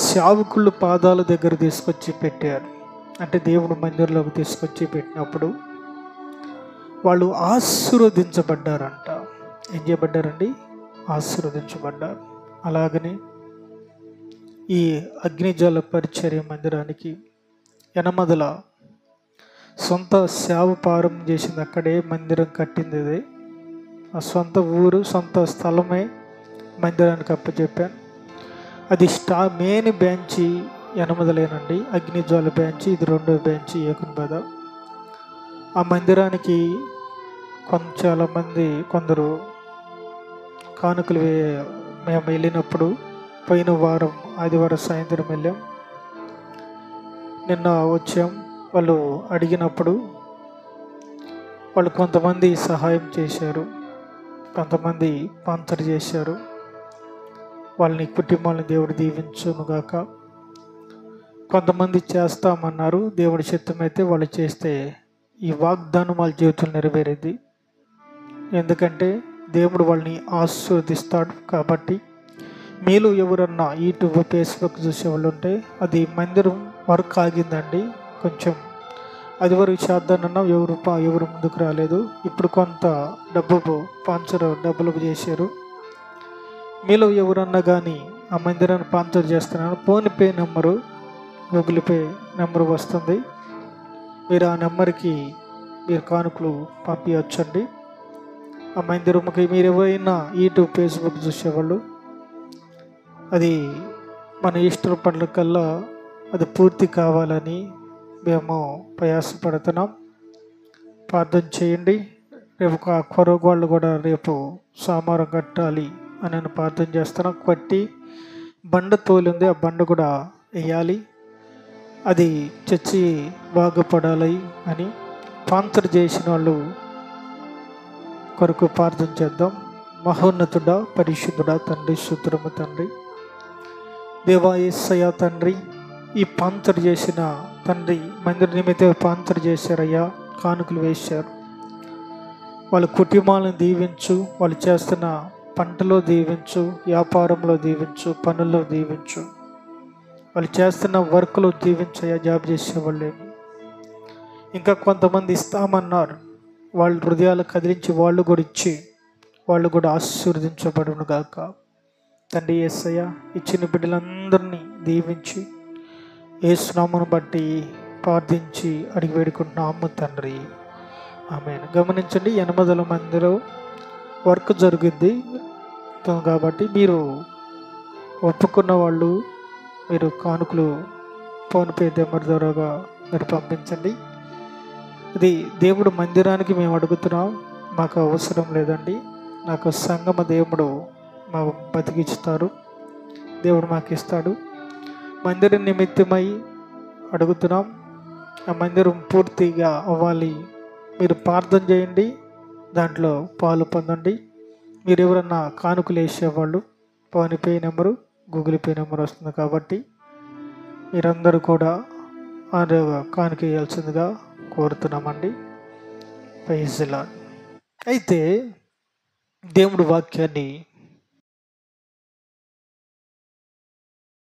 సేవకుళ్ళు పాదాల దగ్గర తీసుకొచ్చి పెట్టారు. అంటే దేవుడు మందిరంలోకి తీసుకొచ్చి పెట్టినప్పుడు వాళ్ళు ఆశీర్వదించబడ్డారంట. ఏం చేయబడ్డారండి? ఆశీర్వదించబడ్డారు. అలాగని ఈ అగ్నిజ్వాల పరిచర్య మందిరానికి యనమదల సొంత సేవ ప్రారంభం చేసింది, అక్కడే మందిరం కట్టింది. ఇది ఆ సొంత ఊరు, సొంత స్థలమే మందిరానికి అప్పచెప్పాను. అది మెయిన్ బ్రాంచి యనమదలేనండి. అగ్నిజ్వాల బ్రాంచి ఇది, రెండో బ్రాంచి ఏకున్బద. ఆ మందిరానికి చాలామంది కొందరు కానుకలు మేము వెళ్ళినప్పుడు, పోయిన వారం ఆదివారం సాయంత్రం వెళ్ళాం, నిన్న వచ్చాం. వాళ్ళు అడిగినప్పుడు వాళ్ళు కొంతమంది సహాయం చేశారు, కొంతమంది స్పాన్సర్ చేశారు. వాళ్ళని కుటుంబాలను దేవుడు దీవించునుగాక. కొంతమంది చేస్తామన్నారు. దేవుడి చిత్తమైతే వాళ్ళు చేస్తే ఈ వాగ్దానం వాళ్ళ జీవితంలో నెరవేరేది. ఎందుకంటే దేవుడు వాళ్ళని ఆశీర్వదిస్తాడు. కాబట్టి మీలో ఎవరన్నా యూట్యూబ్, ఫేస్బుక్ చూసే వాళ్ళు ఉంటే, అది మందిరం వర్క్ ఆగిందండి. కొంచెం అది వరకు చేద్దానన్నా ఎవరు ముందుకు రాలేదు. ఇప్పుడు కొంత డబ్బులు చేశారు. మీలో ఎవరన్నా కానీ ఆ మందిరాన్ని స్పాన్సర్ చేస్తున్నాను, PhonePe number, Google Pay number వస్తుంది. మీరు ఆ నెంబర్కి మీరు కానుకలు పంపించండి. ఆ మందిరంకి మీరు ఎవరైనా యూట్యూబ్, ఫేస్బుక్ చూసేవాళ్ళు, అది మన ఈస్టర్ పండుగ కల్లా అది పూర్తి కావాలని మేము ప్రయాసపడుతున్నాం. ప్రార్థన చేయండి. రేపు కొరగు వాళ్ళు కూడా రేపు సోమవారం కట్టాలి అని నేను ప్రార్థన చేస్తున్నాం. కట్టి బండ తోలింది, ఆ బండ కూడా వేయాలి. అది చచ్చి బాగుపడాలి అని స్పాన్సర్ చేసిన వాళ్ళు కొరకు ప్రార్థన చేద్దాం. మహోన్నతుడా, పరిశుద్ధుడా తండ్రి, స్తోత్రము తండ్రి, దేవా యేసయ్యా తండ్రి, ఈ స్పాన్సర్ చేసిన తండ్రి మందిర నిమిత్తం స్పాన్సర్ చేశారయ్యా, కానుకలు వేశారు. వాళ్ళ కుటుంబాలను దీవించు, వాళ్ళు చేస్తున్న పంటలో దీవించు, వ్యాపారంలో దీవించు, పనుల్లో దీవించు, వాళ్ళు చేస్తున్న వర్క్లో దీవించయ్యా. జాబ్ చేసేవాళ్ళేమి ఇంకా కొంతమంది ఇస్తామన్నారు, వాళ్ళ హృదయాలు కదిలించి వాళ్ళు కూడా ఇచ్చి వాళ్ళు కూడా ఆశీర్వదించబడును గాక. తండ్రి యేసయ్య, ఇచ్చిన బిడ్డలందరినీ దీవించి యేసు నామమును బట్టి ప్రార్థించి అడిగి వేడుకుంటున్నాము తండ్రి, ఆమేన్. గమనించండి, 8 మందిలో వర్క్ జరిగింది కాబట్టి మీరు ఒప్పుకున్న వాళ్ళు మీరు కానుకలు ఫోన్పే నెంబర్ ద్వారాగా మీరు పంపించండి. ఇది దేవుడు మందిరానికి మేము అడుగుతున్నాం, మాకు అవసరం లేదండి. నాకు సంగమ దేవుడు మా బతికిస్తాడు, దేవుడు మాకు ఇస్తాడు. మందిరం నిమిత్తమై అడుగుతున్నాం. ఆ మందిరం పూర్తిగా అవ్వాలి. మీరు ప్రార్థన చేయండి, దాంట్లో పాలు పొందండి. మీరు ఎవరన్నా కానుకలు వేసేవాళ్ళు PhonePe number, Google Pay number వస్తుంది కాబట్టి మీరందరూ కూడా కానుక వేయాల్సిందిగా కోరుతున్నామండి. Praise the Lord. అయితే దేవుడు వాక్యాన్ని